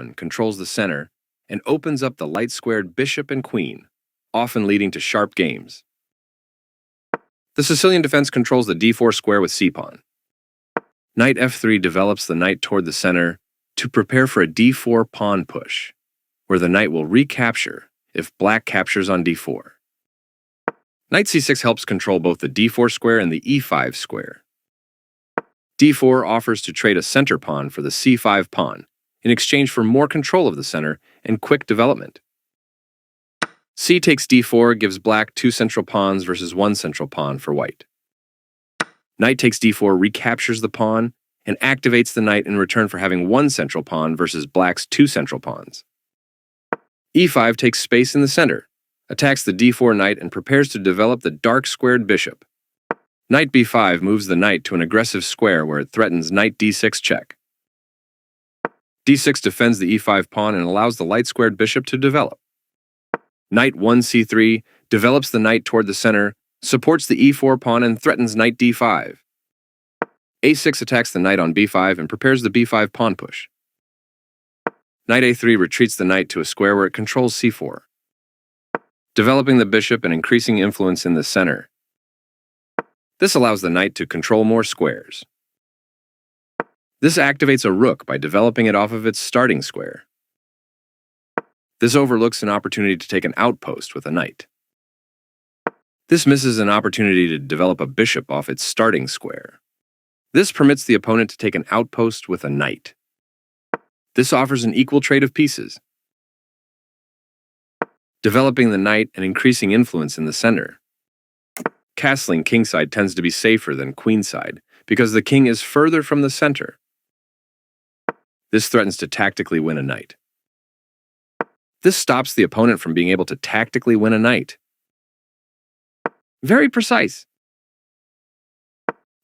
pawn controls the center and opens up the light-squared bishop and queen, often leading to sharp games. The Sicilian defense controls the d4 square with c-pawn. Knight f3 develops the knight toward the center to prepare for a d4 pawn push, where the knight will recapture if black captures on d4. Knight c6 helps control both the d4 square and the e5 square. d4 offers to trade a center pawn for the c5 pawn in exchange for more control of the center and quick development. c takes d4 gives black 2 central pawns versus 1 central pawn for white. Knight takes d4 recaptures the pawn and activates the knight in return for having 1 central pawn versus black's 2 central pawns. e5 takes space in the center, attacks the d4 knight and prepares to develop the dark squared bishop. Knight b5 moves the knight to an aggressive square where it threatens knight d6 check. d6 defends the e5 pawn and allows the light-squared bishop to develop. Knight 1 c3 develops the knight toward the center, supports the e4 pawn and threatens knight d5. a6 attacks the knight on b5 and prepares the b5 pawn push. Knight a3 retreats the knight to a square where it controls c4, developing the bishop and increasing influence in the center. This allows the knight to control more squares. This activates a rook by developing it off of its starting square. This overlooks an opportunity to take an outpost with a knight. This misses an opportunity to develop a bishop off its starting square. This permits the opponent to take an outpost with a knight. This offers an equal trade of pieces, developing the knight and increasing influence in the center. Castling kingside tends to be safer than queenside because the king is further from the center. This threatens to tactically win a knight. This stops the opponent from being able to tactically win a knight. Very precise.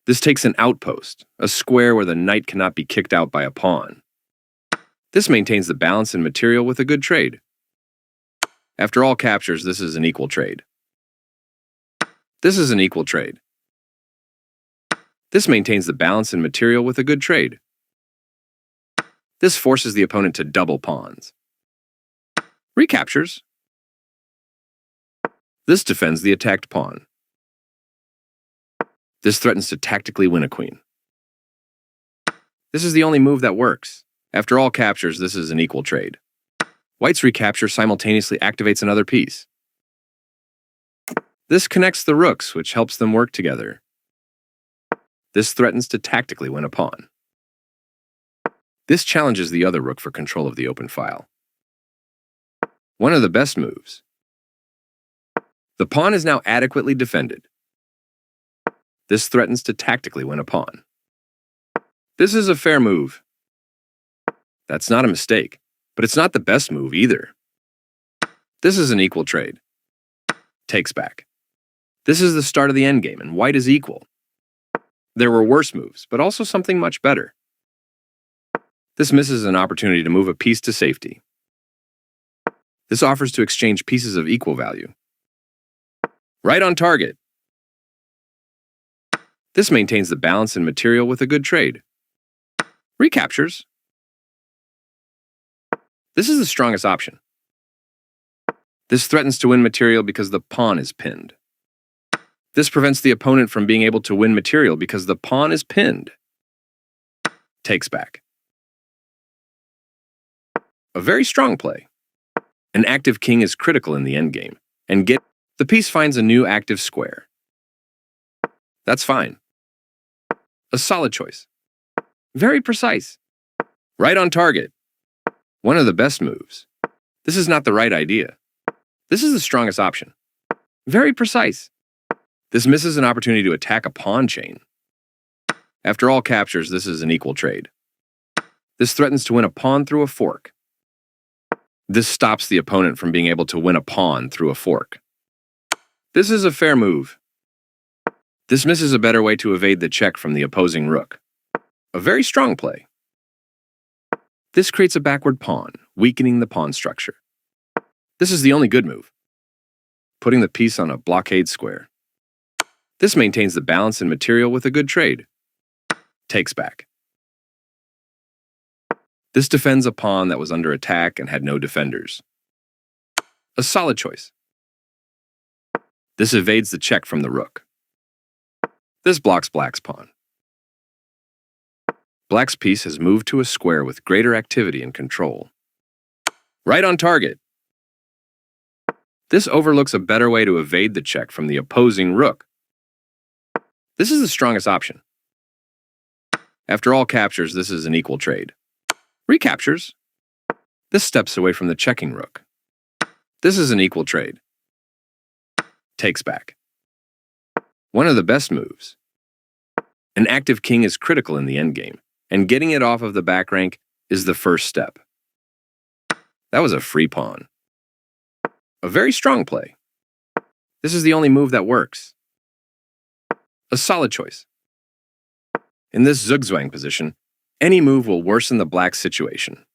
This takes an outpost, a square where the knight cannot be kicked out by a pawn. This maintains the balance in material with a good trade. After all captures, this is an equal trade. This is an equal trade. This maintains the balance in material with a good trade. This forces the opponent to double pawns. Recaptures. This defends the attacked pawn. This threatens to tactically win a queen. This is the only move that works. After all captures, this is an equal trade. White's recapture simultaneously activates another piece. This connects the rooks, which helps them work together. This threatens to tactically win a pawn. This challenges the other rook for control of the open file. One of the best moves. The pawn is now adequately defended. This threatens to tactically win a pawn. This is a fair move. That's not a mistake, but it's not the best move either. This is an equal trade. Takes back. This is the start of the endgame, and white is equal. There were worse moves, but also something much better. This misses an opportunity to move a piece to safety. This offers to exchange pieces of equal value. Right on target. This maintains the balance in material with a good trade. Recaptures. This is the strongest option. This threatens to win material because the pawn is pinned. This prevents the opponent from being able to win material because the pawn is pinned. Takes back. A very strong play. An active king is critical in the endgame, and the piece finds a new active square. That's fine. A solid choice. Very precise. Right on target. One of the best moves. This is not the right idea. This is the strongest option. Very precise. This misses an opportunity to attack a pawn chain. After all captures, this is an equal trade. This threatens to win a pawn through a fork. This stops the opponent from being able to win a pawn through a fork. This is a fair move. This misses a better way to evade the check from the opposing rook. A very strong play. This creates a backward pawn, weakening the pawn structure. This is the only good move. Putting the piece on a blockade square. This maintains the balance in material with a good trade. Takes back. This defends a pawn that was under attack and had no defenders. A solid choice. This evades the check from the rook. This blocks black's pawn. Black's piece has moved to a square with greater activity and control. Right on target. This overlooks a better way to evade the check from the opposing rook. This is the strongest option. After all captures, this is an equal trade. Recaptures. This steps away from the checking rook. This is an equal trade. Takes back. One of the best moves. An active king is critical in the endgame, and getting it off of the back rank is the first step. That was a free pawn. A very strong play. This is the only move that works. A solid choice. In this zugzwang position, any move will worsen the black situation.